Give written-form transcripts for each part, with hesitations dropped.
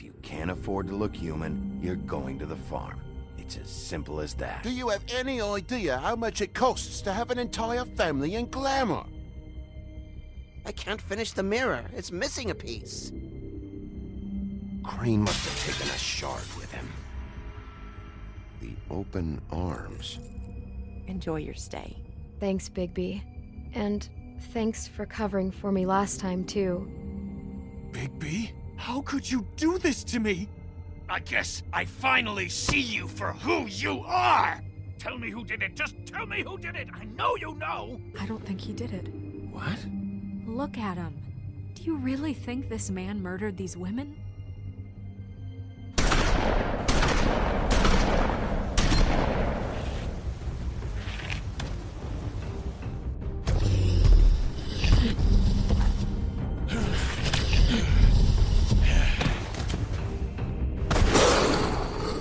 If you can't afford to look human, you're going to the farm. It's as simple as that. Do you have any idea how much it costs to have an entire family in glamour? I can't finish the mirror. It's missing a piece. Crane must have taken a shard with him. The open arms. Enjoy your stay. Thanks, Bigby. And thanks for covering for me last time, too. Bigby? How could you do this to me? I guess I finally see you for who you are! Tell me who did it. Just tell me who did it. I know you know. I don't think he did it. What? Look at him. Do you really think this man murdered these women?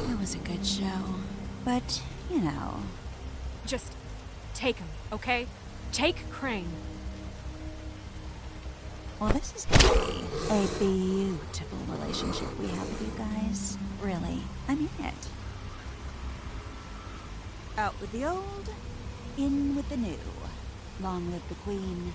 It was a good show, but, you know. Just take him, okay? Take Crane. Well, this is gonna be a beautiful relationship we have with you guys. Really, I mean it. Out with the old, in with the new. Long live the Queen.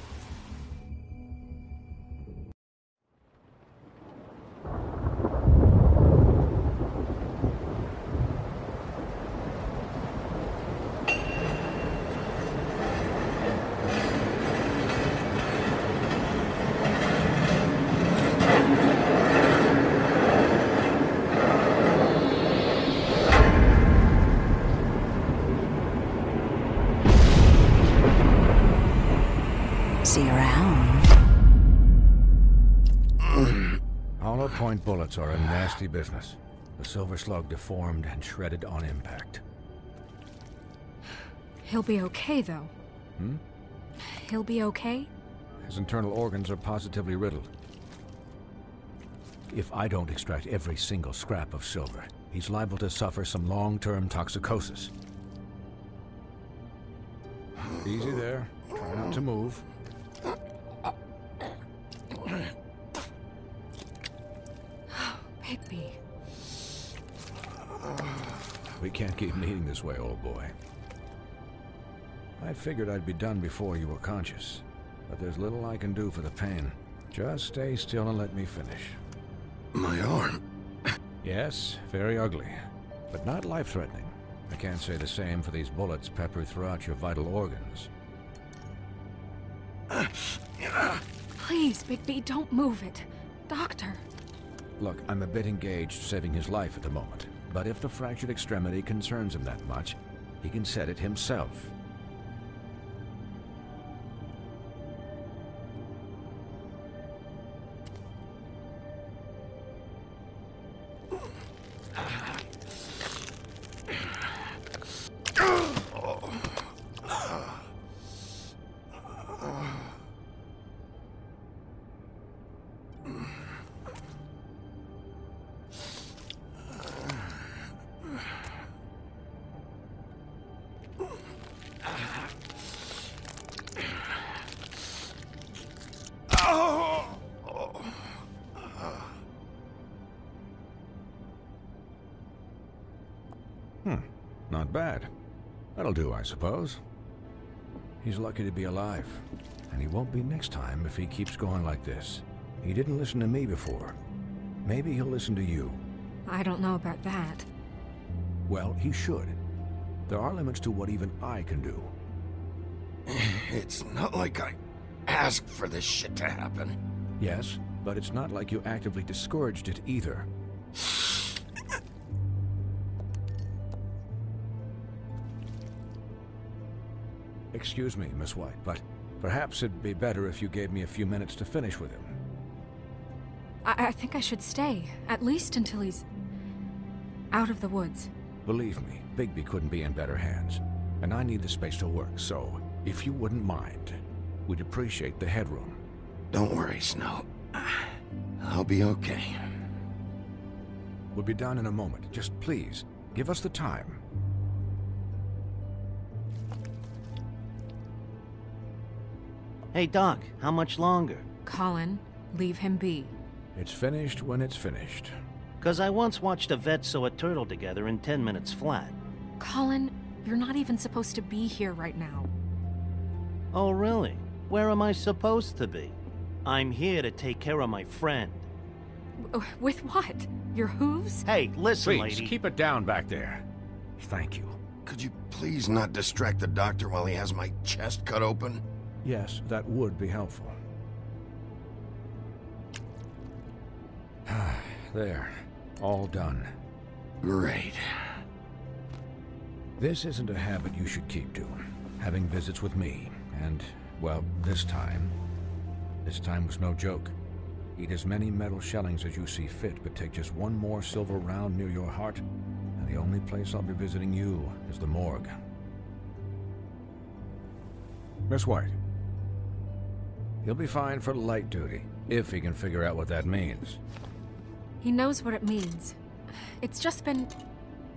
See you around. Hollow point bullets are a nasty business. The Silver Slug deformed and shredded on impact. He'll be okay, though. Hmm? He'll be okay? His internal organs are positively riddled. If I don't extract every single scrap of silver, he's liable to suffer some long-term toxicosis. Easy there. Try not to move. Bigby. We can't keep meeting this way, old boy. I figured I'd be done before you were conscious, but there's little I can do for the pain. Just stay still and let me finish. My arm. Yes, very ugly, but not life-threatening. I can't say the same for these bullets peppered throughout your vital organs. Please, Bigby, don't move it. Doctor. Look, I'm a bit engaged saving his life at the moment, but if the fractured extremity concerns him that much, he can set it himself. Not bad. That'll do, I suppose. He's lucky to be alive, and he won't be next time if he keeps going like this. He didn't listen to me before. Maybe he'll listen to you. I don't know about that. Well, he should. There are limits to what even I can do. It's not like I asked for this shit to happen. Yes, but it's not like you actively discouraged it either. Excuse me, Miss White, but perhaps it'd be better if you gave me a few minutes to finish with him. I think I should stay, at least until he's out of the woods. Believe me, Bigby couldn't be in better hands, and I need the space to work, so if you wouldn't mind, we'd appreciate the headroom. Don't worry, Snow. I'll be okay. We'll be done in a moment. Just please, give us the time. Hey, Doc, how much longer? Colin, leave him be. It's finished when it's finished. 'Cause I once watched a vet sew a turtle together in 10 minutes flat. Colin, you're not even supposed to be here right now. Oh, really? Where am I supposed to be? I'm here to take care of my friend. With what? Your hooves? Hey, listen, Please, lady. keep it down back there. Thank you. Could you please not distract the doctor while he has my chest cut open? Yes, that would be helpful. There. All done. Great. This isn't a habit you should keep to. Having visits with me. And, well, this time was no joke. Eat as many metal shellings as you see fit, but take just one more silver round near your heart, and the only place I'll be visiting you is the morgue. Miss White. He'll be fine for light duty, if he can figure out what that means. He knows what it means. It's just been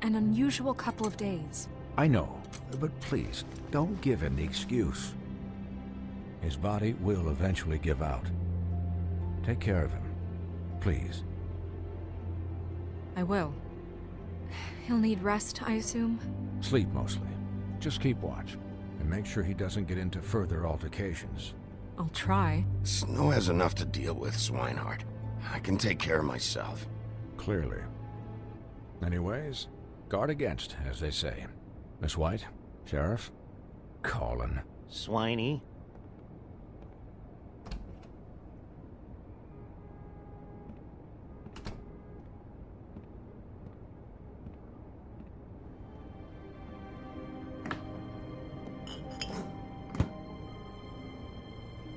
an unusual couple of days. I know, but please, don't give him the excuse. His body will eventually give out. Take care of him, please. I will. He'll need rest, I assume? Sleep mostly. Just keep watch, and make sure he doesn't get into further altercations. I'll try. Snow has enough to deal with, Swinehart. I can take care of myself. Clearly. Anyways, guard against, as they say. Miss White, Sheriff, Colin. Swiney.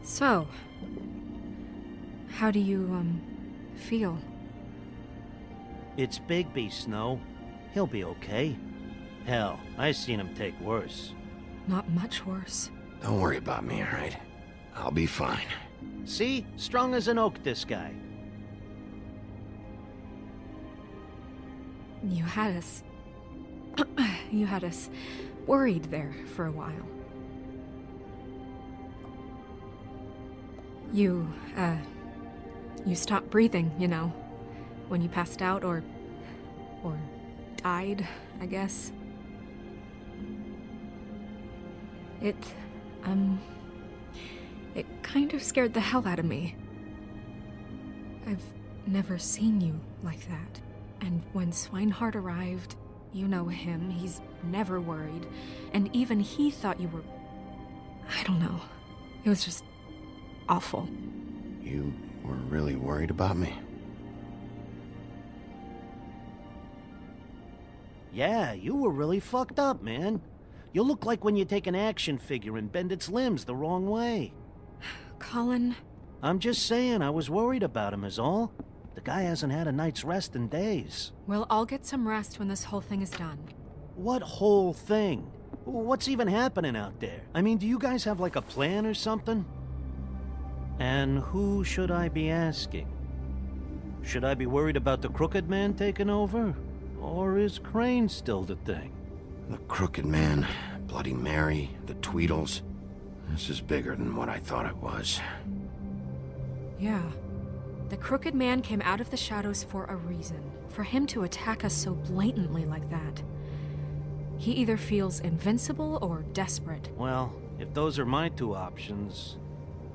So, how do you, feel? It's Bigby, Snow. He'll be okay. Hell, I seen him take worse. Not much worse. Don't worry about me, all right? I'll be fine. See? Strong as an oak, this guy. You had us... you had us worried there for a while. You stopped breathing, you know, when you passed out or died, I guess. It kind of scared the hell out of me. I've never seen you like that. And when Swinehart arrived, you know him, he's never worried. And even he thought you were... I don't know. It was just awful. You were really worried about me? Yeah, you were really fucked up, man. You look like when you take an action figure and bend its limbs the wrong way. Colin... I'm just saying, I was worried about him is all. The guy hasn't had a night's rest in days. Well, I'll get some rest when this whole thing is done. What whole thing? What's even happening out there? I mean, do you guys have like a plan or something? And who should I be asking? Should I be worried about the Crooked Man taking over? Or is Crane still the thing? The Crooked Man, Bloody Mary, the Tweedles. This is bigger than what I thought it was. Yeah. The Crooked Man came out of the shadows for a reason. For him to attack us so blatantly like that. He either feels invincible or desperate. Well, if those are my two options,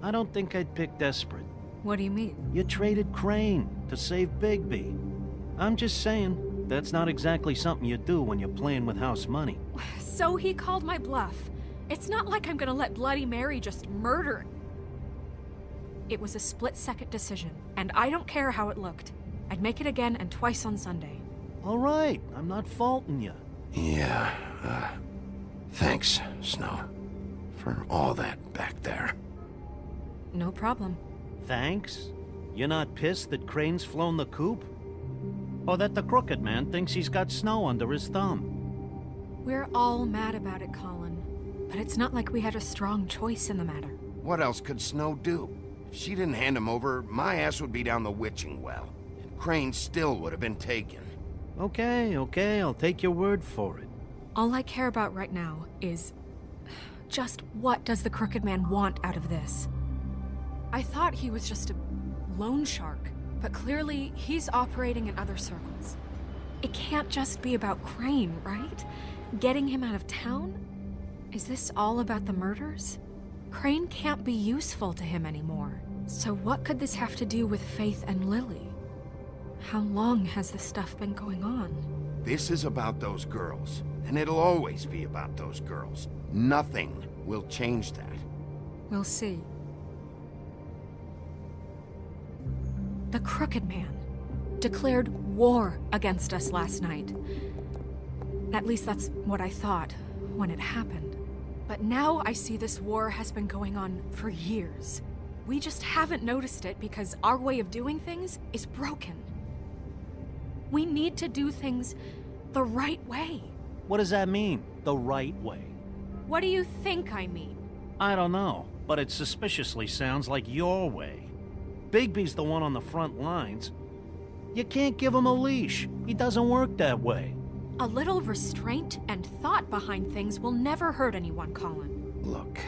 I don't think I'd pick desperate. What do you mean? You traded Crane to save Bigby. I'm just saying, that's not exactly something you do when you're playing with house money. So he called my bluff. It's not like I'm gonna let Bloody Mary just murder. It was a split-second decision, and I don't care how it looked. I'd make it again and twice on Sunday. All right, I'm not faulting you. Yeah, thanks, Snow, for all that back there. No problem. Thanks? You're not pissed that Crane's flown the coop? Or that the Crooked Man thinks he's got Snow under his thumb? We're all mad about it, Colin. But it's not like we had a strong choice in the matter. What else could Snow do? If she didn't hand him over, my ass would be down the witching well. And Crane still would have been taken. Okay, I'll take your word for it. All I care about right now is... just what does the Crooked Man want out of this? I thought he was just a loan shark. but clearly he's operating in other circles. It can't just be about Crane, right? Getting him out of town? Is this all about the murders? Crane can't be useful to him anymore. So what could this have to do with Faith and Lily? How long has this stuff been going on? This is about those girls, and it'll always be about those girls. Nothing will change that. We'll see. The Crooked Man declared war against us last night. At least that's what I thought when it happened. But now I see this war has been going on for years. We just haven't noticed it because our way of doing things is broken. We need to do things the right way. What does that mean, the right way? What do you think I mean? I don't know, but it suspiciously sounds like your way. Bigby's the one on the front lines. You can't give him a leash. He doesn't work that way. A little restraint and thought behind things will never hurt anyone, Colin. Look,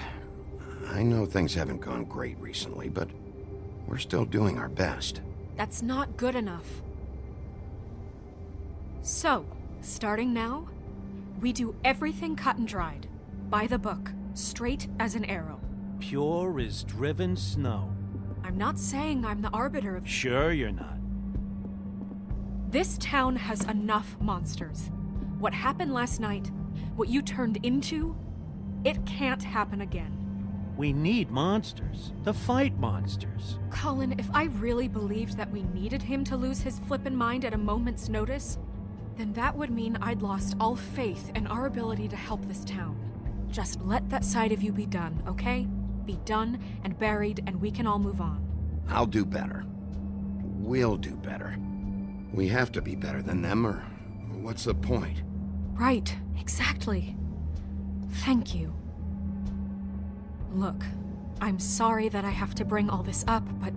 I know things haven't gone great recently, but we're still doing our best. That's not good enough. So, starting now, we do everything cut and dried. By the book, straight as an arrow. Pure as driven snow. I'm not saying I'm the arbiter of... Sure you're not. This town has enough monsters. What happened last night, what you turned into, it can't happen again. We need monsters to fight monsters. Colin, if I really believed that we needed him to lose his flippin' mind at a moment's notice, then that would mean I'd lost all faith in our ability to help this town. Just let that side of you be done, okay? Be done and buried, and we can all move on. I'll do better. We'll do better. We have to be better than them, or what's the point? Right, exactly. Thank you. Look, I'm sorry that I have to bring all this up, but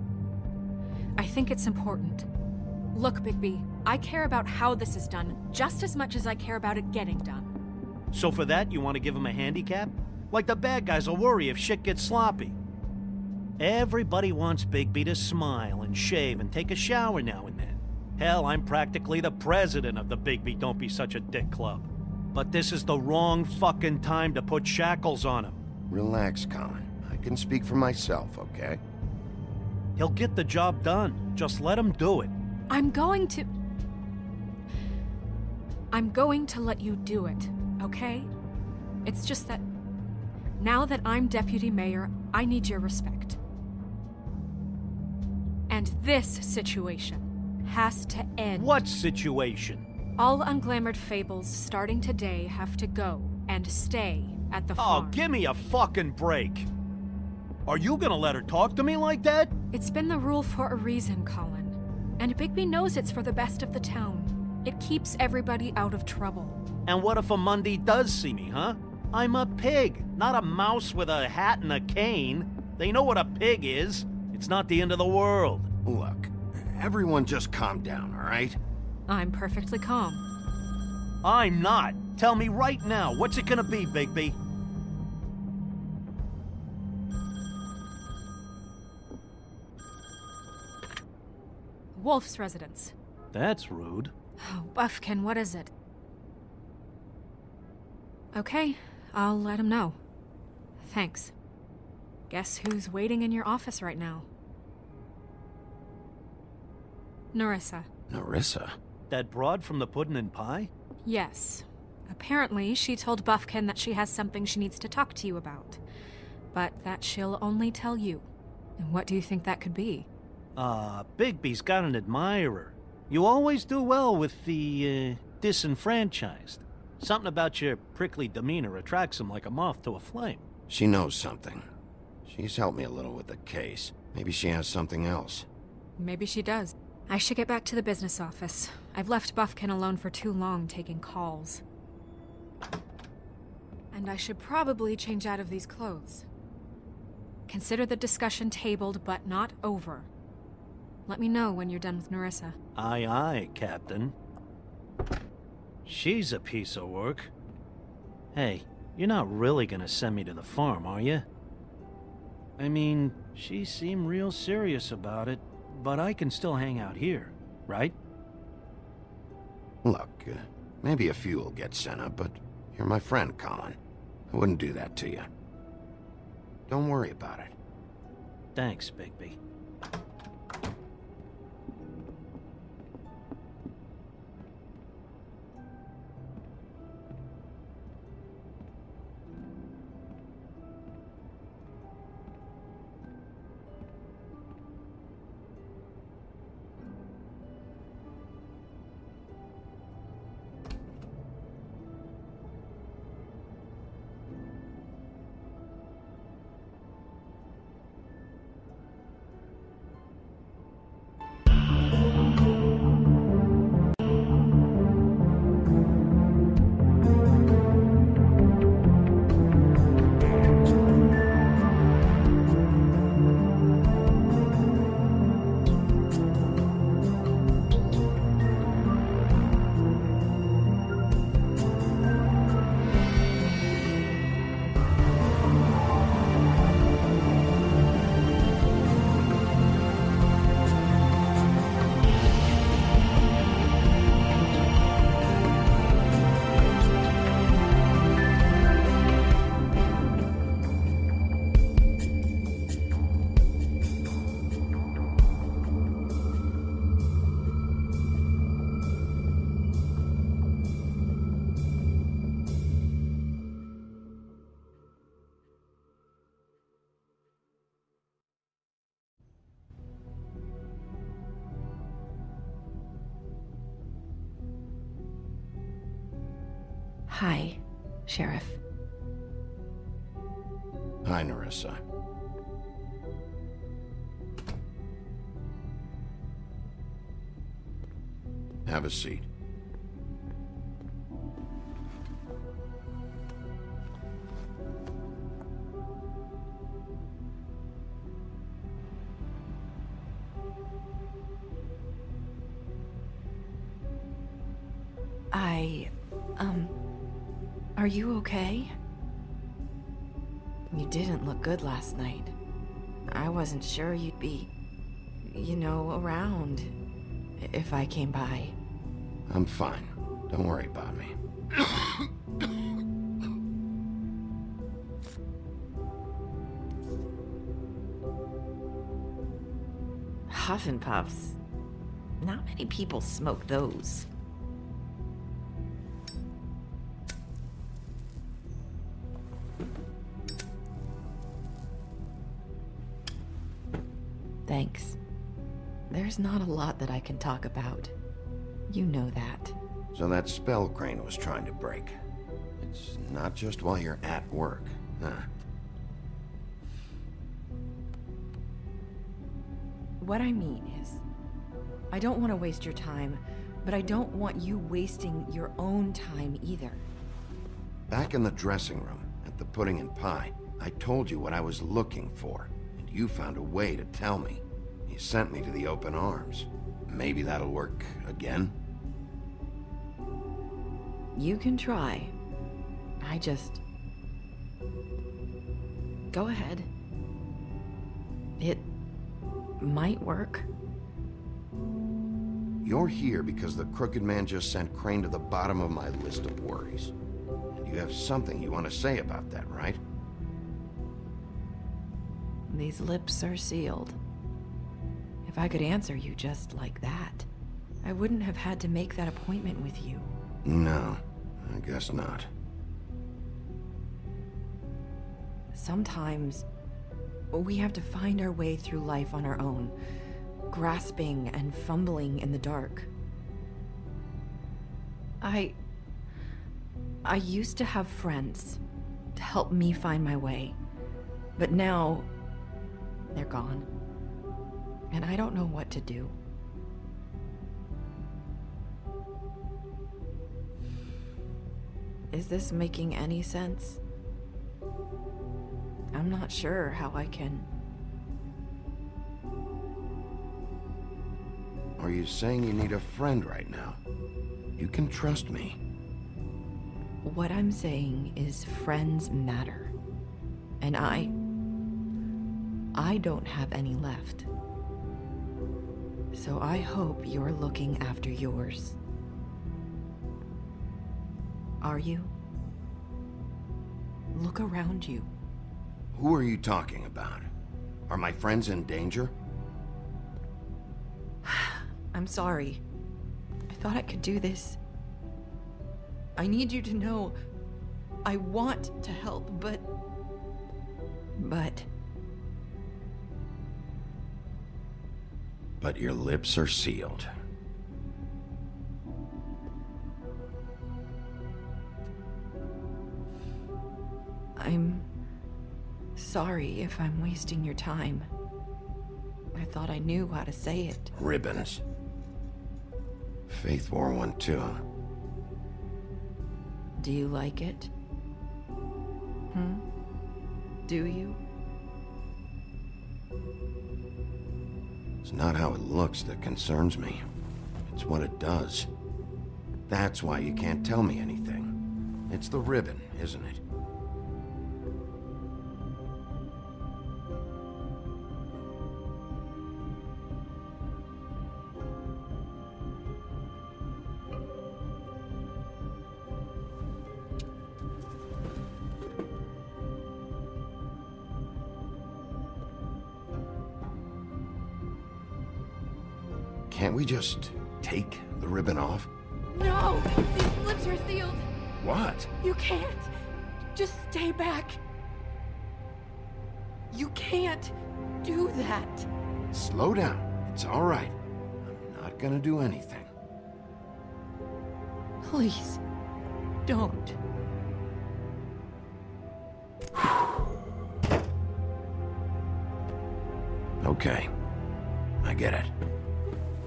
I think it's important. Look, Bigby, I care about how this is done just as much as I care about it getting done. So for that, you want to give him a handicap? Like the bad guys will worry if shit gets sloppy. Everybody wants Bigby to smile and shave and take a shower now and then. Hell, I'm practically the president of the Bigby Don't Be Such a Dick Club. But this is the wrong fucking time to put shackles on him. Relax, Colin. I can speak for myself, okay? He'll get the job done. Just let him do it. I'm going to let you do it, okay? It's just that now that I'm deputy mayor, I need your respect. And this situation has to end. What situation? All unglamored fables starting today have to go and stay at the farm. Oh, give me a fucking break. Are you gonna let her talk to me like that? It's been the rule for a reason, Colin. And Bigby knows it's for the best of the town. It keeps everybody out of trouble. And what if a Mundy does see me, huh? I'm a pig, not a mouse with a hat and a cane. They know what a pig is. It's not the end of the world. Look, everyone just calm down, all right? I'm perfectly calm. I'm not. Tell me right now, what's it gonna be, Bigby? Wolf's residence. That's rude. Oh, Buffkin, what is it? Okay, I'll let him know. Thanks. Guess who's waiting in your office right now? Nerissa. Nerissa? That broad from the Puddin' and Pie? Yes. Apparently, she told Buffkin that she has something she needs to talk to you about. But that she'll only tell you. And what do you think that could be? Bigby's got an admirer. You always do well with the, disenfranchised. Something about your prickly demeanor attracts him like a moth to a flame. She knows something. She's helped me a little with the case. Maybe she has something else. Maybe she does. I should get back to the business office. I've left Buffkin alone for too long taking calls. And I should probably change out of these clothes. Consider the discussion tabled, but not over. Let me know when you're done with Nerissa. Aye, aye, Captain. She's a piece of work. Hey, you're not really gonna send me to the farm, are you? I mean, she seemed real serious about it, but I can still hang out here, right? Look, maybe a few will get sent up, but you're my friend, Colin. I wouldn't do that to you. Don't worry about it. Thanks, Bigby. Hi, Sheriff. Hi, Nerissa. Have a seat. Are you okay? You didn't look good last night. I wasn't sure you'd be, around if I came by. I'm fine. Don't worry about me. Huff and puffs. Not many people smoke those. Thanks. There's not a lot that I can talk about. You know that. So that spell Crane was trying to break. It's not just while you're at work, huh? What I mean is, I don't want to waste your time, but I don't want you wasting your own time either. Back in the dressing room, at the pudding and pie, I told you what I was looking for, and you found a way to tell me. You sent me to the open arms. Maybe that'll work again? You can try. I just... Go ahead. It might work. You're here because the crooked man just sent Crane to the bottom of my list of worries. And you have something you want to say about that, right? These lips are sealed. If I could answer you just like that, I wouldn't have had to make that appointment with you. No, I guess not. Sometimes, we have to find our way through life on our own, grasping and fumbling in the dark. I used to have friends to help me find my way, but now they're gone, and I don't know what to do. Is this making any sense? I'm not sure how I can... Are you saying you need a friend right now? You can trust me. What I'm saying is friends matter. And I don't have any left. So I hope you're looking after yours. Are you? Look around you. Who are you talking about? Are my friends in danger? I'm sorry. I thought I could do this. I need you to know I want to help, but... But your lips are sealed. I'm sorry if I'm wasting your time. I thought I knew how to say it. Ribbons. Faith wore one too. Do you like it? Do you? It's not how it looks that concerns me. It's what it does. That's why you can't tell me anything. It's the ribbon, isn't it? Can't we just take the ribbon off? No! These lips are sealed! What? You can't! Just stay back! You can't do that! Slow down. It's all right. I'm not gonna do anything. Please, don't. Okay. I get it.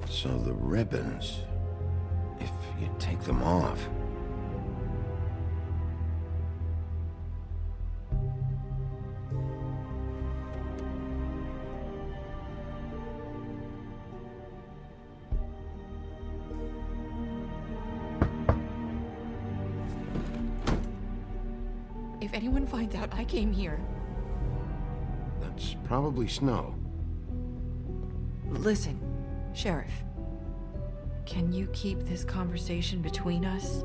So the ribbons, if you take them off... If anyone finds out I came here... That's probably snow. Listen, Sheriff. Can you keep this conversation between us?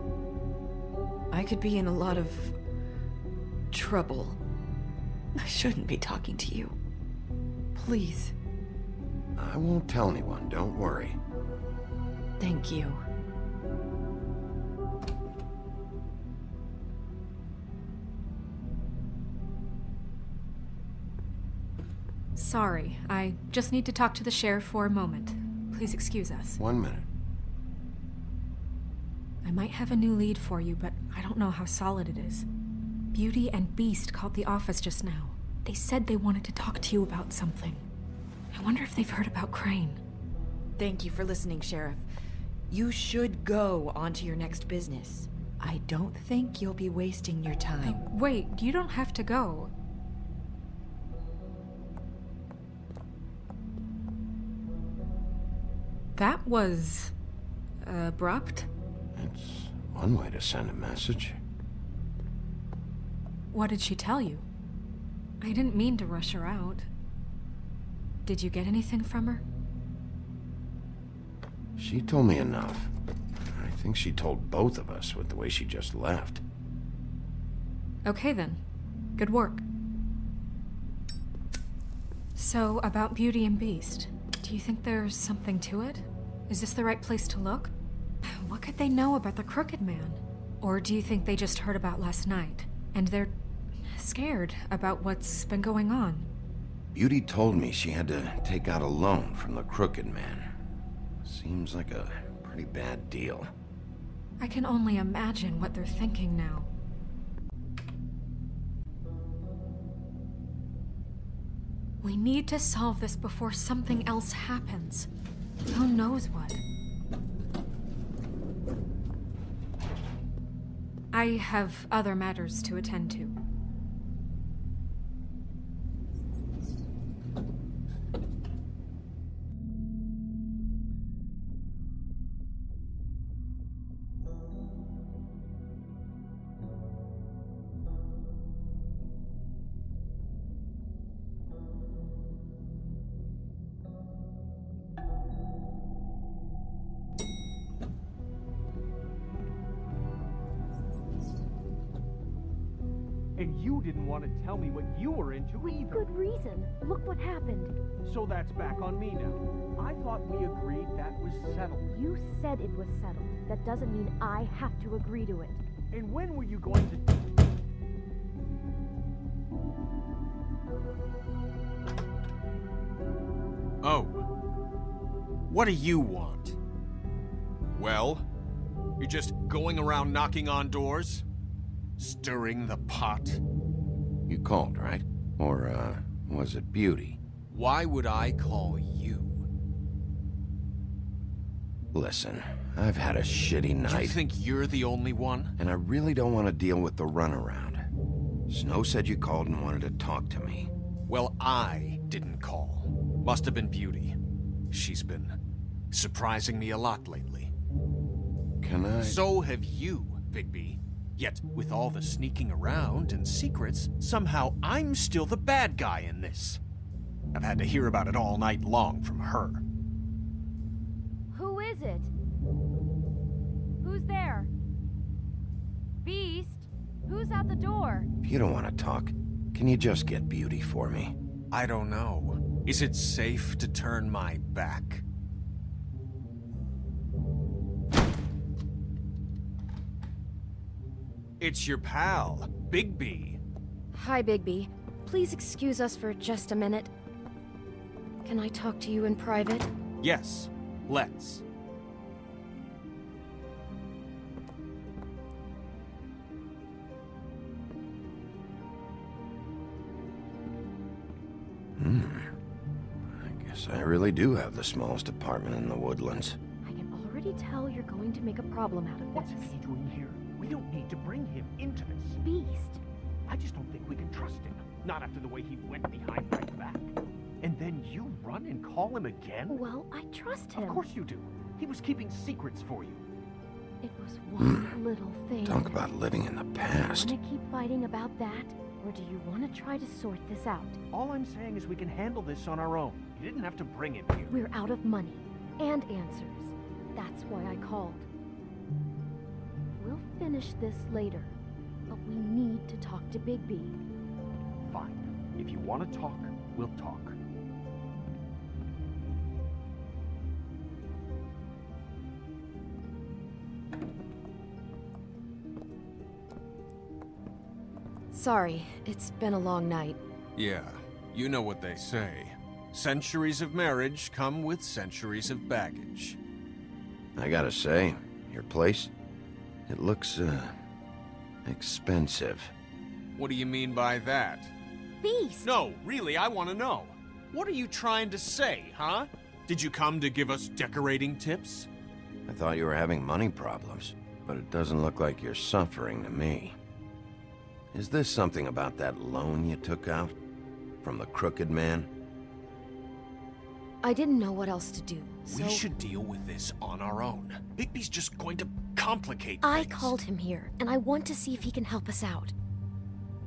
I could be in a lot of... trouble. I shouldn't be talking to you. Please. I won't tell anyone, don't worry. Thank you. Sorry, I just need to talk to the sheriff for a moment. Please excuse us. 1 minute. I might have a new lead for you, but I don't know how solid it is. Beauty and Beast called the office just now. They said they wanted to talk to you about something. I wonder if they've heard about Crane. Thank you for listening, Sheriff. You should go on to your next business. I don't think you'll be wasting your time. Wait, you don't have to go. That was... abrupt? It's one way to send a message. What did she tell you? I didn't mean to rush her out. Did you get anything from her? She told me enough. I think she told both of us with the way she just left. Okay then. Good work. So, about Beauty and Beast, do you think there's something to it? Is this the right place to look? What could they know about the Crooked Man? Or do you think they just heard about last night, and they're scared about what's been going on? Beauty told me she had to take out a loan from the Crooked Man. Seems like a pretty bad deal. I can only imagine what they're thinking now. We need to solve this before something else happens. Who knows what? I have other matters to attend to. And you didn't want to tell me what you were into either. Good reason. Look what happened. So that's back on me now. I thought we agreed that was settled. You said it was settled. That doesn't mean I have to agree to it. And when were you going to... Oh. What do you want? Well, you're just going around knocking on doors? Stirring the pot? You called, right? Or, was it Beauty? Why would I call you? Listen, I've had a shitty night. You think you're the only one? And I really don't want to deal with the runaround. Snow said you called and wanted to talk to me. Well, I didn't call. Must have been Beauty. She's been surprising me a lot lately. Can I... So have you, Bigby. Yet, with all the sneaking around and secrets, somehow I'm still the bad guy in this. I've had to hear about it all night long from her. Who is it? Who's there? Beast? Who's at the door? If you don't want to talk, can you just get Beauty for me? I don't know. Is it safe to turn my back? It's your pal, Bigby. Hi, Bigby. Please excuse us for just a minute. Can I talk to you in private? Yes, let's. I guess I really do have the smallest apartment in the Woodlands. I can already tell you're going to make a problem out of this. What's he doing here? We don't need to bring him into this. Beast. I just don't think we can trust him. Not after the way he went behind my back. And then you run and call him again? Well, I trust him. Of course you do. He was keeping secrets for you. It was one little thing. Talk about living in the past. Want to keep fighting about that? Or do you want to try to sort this out? All I'm saying is we can handle this on our own. You didn't have to bring him here. We're out of money and answers. That's why I called. We'll finish this later, but we need to talk to Bigby. Fine. If you want to talk, we'll talk. Sorry, it's been a long night. Yeah, you know what they say. Centuries of marriage come with centuries of baggage. I gotta say, your place, it looks, expensive. What do you mean by that? Beast! No, really, I want to know. What are you trying to say, huh? Did you come to give us decorating tips? I thought you were having money problems, but it doesn't look like you're suffering to me. Is this something about that loan you took out? From the crooked man? I didn't know what else to do, so... We should deal with this on our own. Bigby's just going to complicate I things. called him here, and I want to see if he can help us out.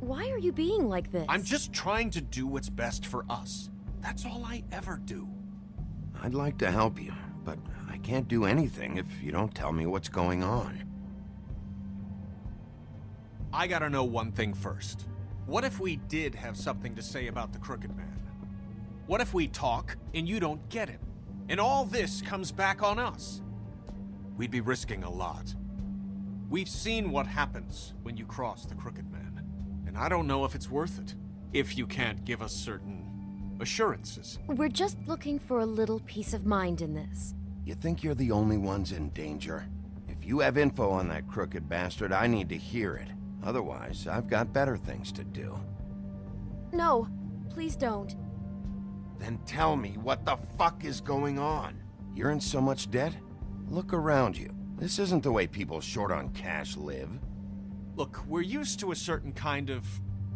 Why are you being like this? I'm just trying to do what's best for us. That's all I ever do. I'd like to help you, but I can't do anything if you don't tell me what's going on. I gotta know one thing first. What if we did have something to say about the Crooked Man? What if we talk and you don't get him? And all this comes back on us? We'd be risking a lot. We've seen what happens when you cross the Crooked Man. And I don't know if it's worth it. If you can't give us certain assurances. We're just looking for a little peace of mind in this. You think you're the only ones in danger? If you have info on that crooked bastard, I need to hear it. Otherwise, I've got better things to do. No, please don't. Then tell me what the fuck is going on? You're in so much debt? Look around you. This isn't the way people short on cash live. Look, we're used to a certain kind of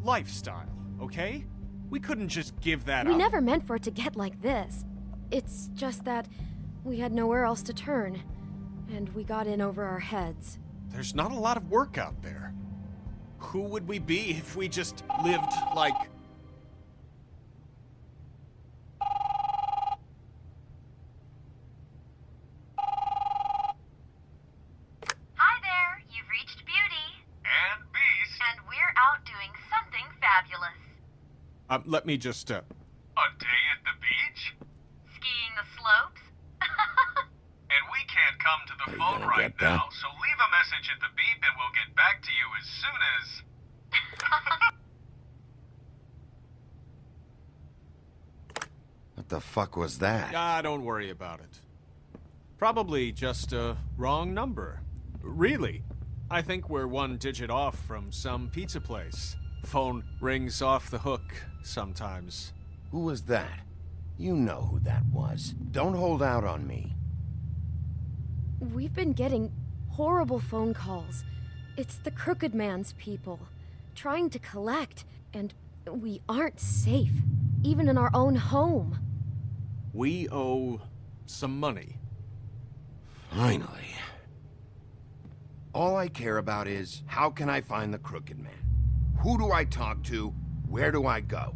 lifestyle, okay? We couldn't just give that up. We never meant for it to get like this. It's just that we had nowhere else to turn, and we got in over our heads. There's not a lot of work out there. Who would we be if we just lived like... Hi there, you've reached Beauty. And Beast. And we're out doing so let me just, A day at the beach? Skiing the slopes? And we can't come to the phone right now, so leave a message at the beep and we'll get back to you as soon as... What the fuck was that? Ah, don't worry about it. Probably just a wrong number. Really, I think we're one digit off from some pizza place. Phone rings off the hook sometimes. Who was that? You know who that was. Don't hold out on me. We've been getting horrible phone calls. It's the Crooked Man's people, trying to collect, and we aren't safe, even in our own home. We owe some money. Finally. All I care about is, how can I find the Crooked Man? Who do I talk to? Where do I go?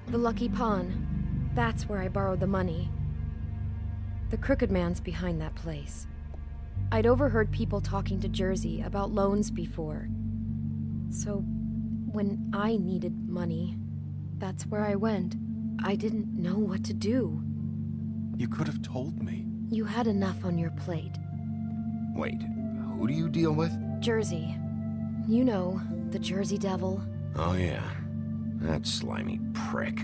The Lucky Pawn. That's where I borrowed the money. The Crooked Man's behind that place. I'd overheard people talking to Jersey about loans before. So, when I needed money, that's where I went. I didn't know what to do. You could have told me. You had enough on your plate. Wait, who do you deal with? Jersey. You know, the Jersey Devil. Oh yeah, that slimy prick.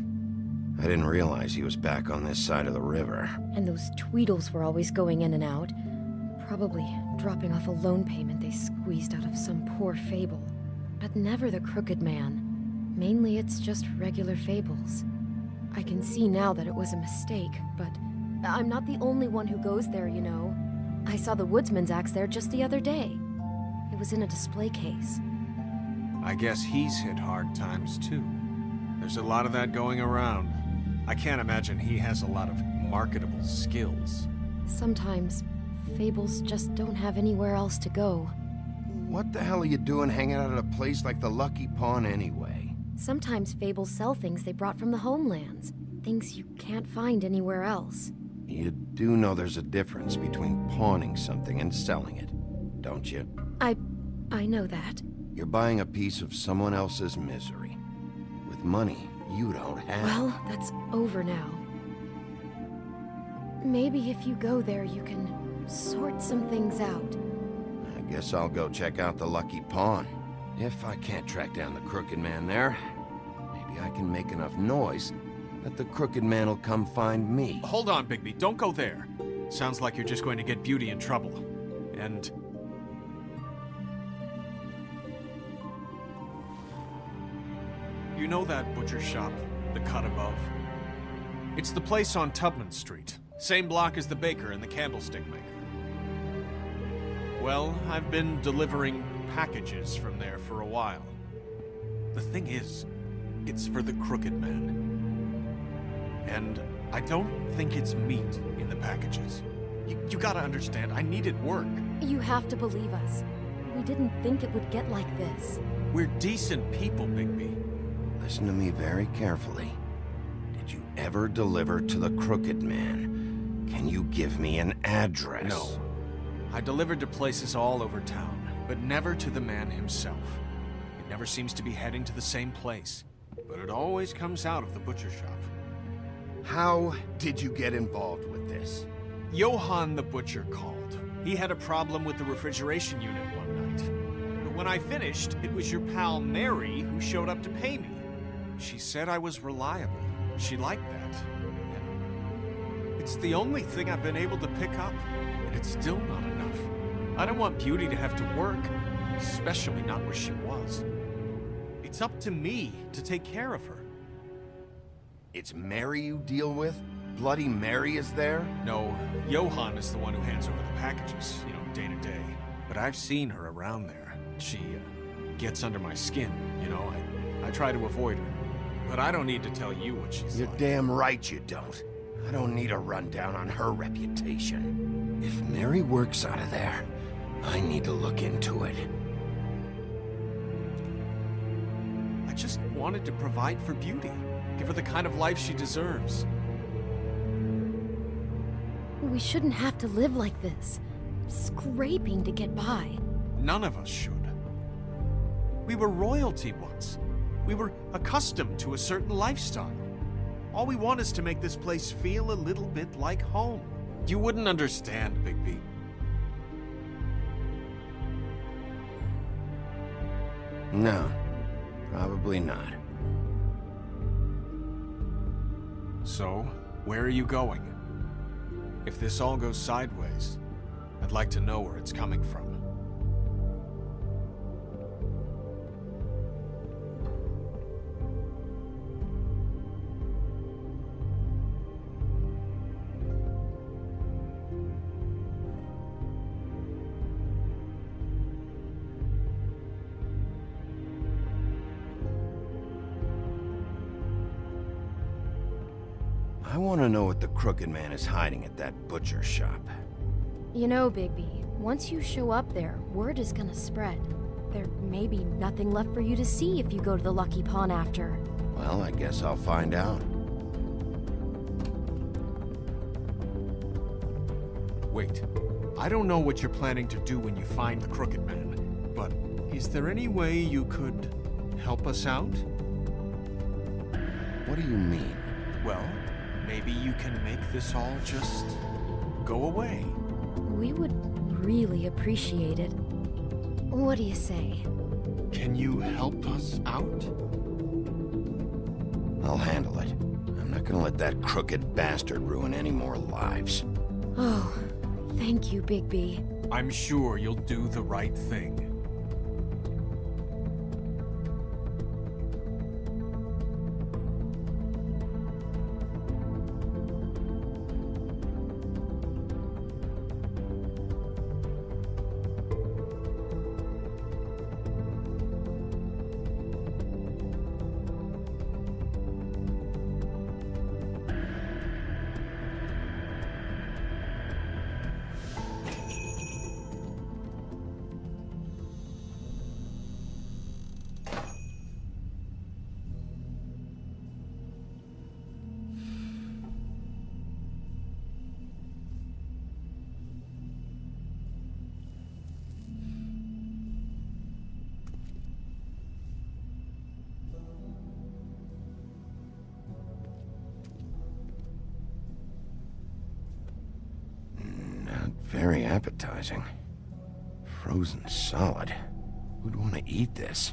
I didn't realize he was back on this side of the river. And those Tweedles were always going in and out. Probably dropping off a loan payment they squeezed out of some poor fable. But never the Crooked Man. Mainly it's just regular fables. I can see now that it was a mistake, but I'm not the only one who goes there, you know. I saw the Woodsman's axe there just the other day. It was in a display case. I guess he's hit hard times too. There's a lot of that going around. I can't imagine he has a lot of marketable skills. Sometimes, fables just don't have anywhere else to go. What the hell are you doing hanging out at a place like the Lucky Pawn anyway? Sometimes fables sell things they brought from the homelands. Things you can't find anywhere else. You do know there's a difference between pawning something and selling it, don't you? I know that. You're buying a piece of someone else's misery. With money you don't have. Well, that's over now. Maybe if you go there, you can sort some things out. I guess I'll go check out the Lucky Pawn. If I can't track down the Crooked Man there, maybe I can make enough noise that the Crooked Man will come find me. Hold on, Bigby. Don't go there. Sounds like you're just going to get Beauty in trouble. And... you know that butcher shop, the cut above? It's the place on Tubman Street. Same block as the baker and the candlestick maker. Well, I've been delivering packages from there for a while. The thing is, it's for the Crooked Man. And I don't think it's meat in the packages. You gotta understand, I needed work. You have to believe us. We didn't think it would get like this. We're decent people, Bigby. Listen to me very carefully. Did you ever deliver to the Crooked Man? Can you give me an address? No. I delivered to places all over town, but never to the man himself. It never seems to be heading to the same place, but it always comes out of the butcher shop. How did you get involved with this? Johann the butcher called. He had a problem with the refrigeration unit one night. But when I finished, it was your pal Mary who showed up to pay me. She said I was reliable. She liked that. And it's the only thing I've been able to pick up, and it's still not enough. I don't want Beauty to have to work, especially not where she was. It's up to me to take care of her. It's Mary you deal with? Bloody Mary is there? No, Johann is the one who hands over the packages, you know, day to day. But I've seen her around there. She gets under my skin, you know. I try to avoid her. But I don't need to tell you what she's You're like. damn right you don't. I don't need a rundown on her reputation. If Mary works out of there, I need to look into it. I just wanted to provide for Beauty. Give her the kind of life she deserves. We shouldn't have to live like this. scraping to get by. None of us should. We were royalty once. We were accustomed to a certain lifestyle. All we want is to make this place feel a little bit like home. You wouldn't understand, Bigby. No, probably not. So, where are you going? If this all goes sideways, I'd like to know where it's coming from. I want to know what the Crooked Man is hiding at that butcher shop. You know, Bigby, once you show up there, word is gonna spread. There may be nothing left for you to see if you go to the Lucky Pawn after. Well, I guess I'll find out. Wait, I don't know what you're planning to do when you find the Crooked Man, but is there any way you could help us out? What do you mean? Well, maybe you can make this all just go away. We would really appreciate it. What do you say? Can you help us out? I'll handle it. I'm not gonna let that crooked bastard ruin any more lives. Oh, thank you, Bigby. I'm sure you'll do the right thing. Very appetizing. Frozen solid. Who'd want to eat this?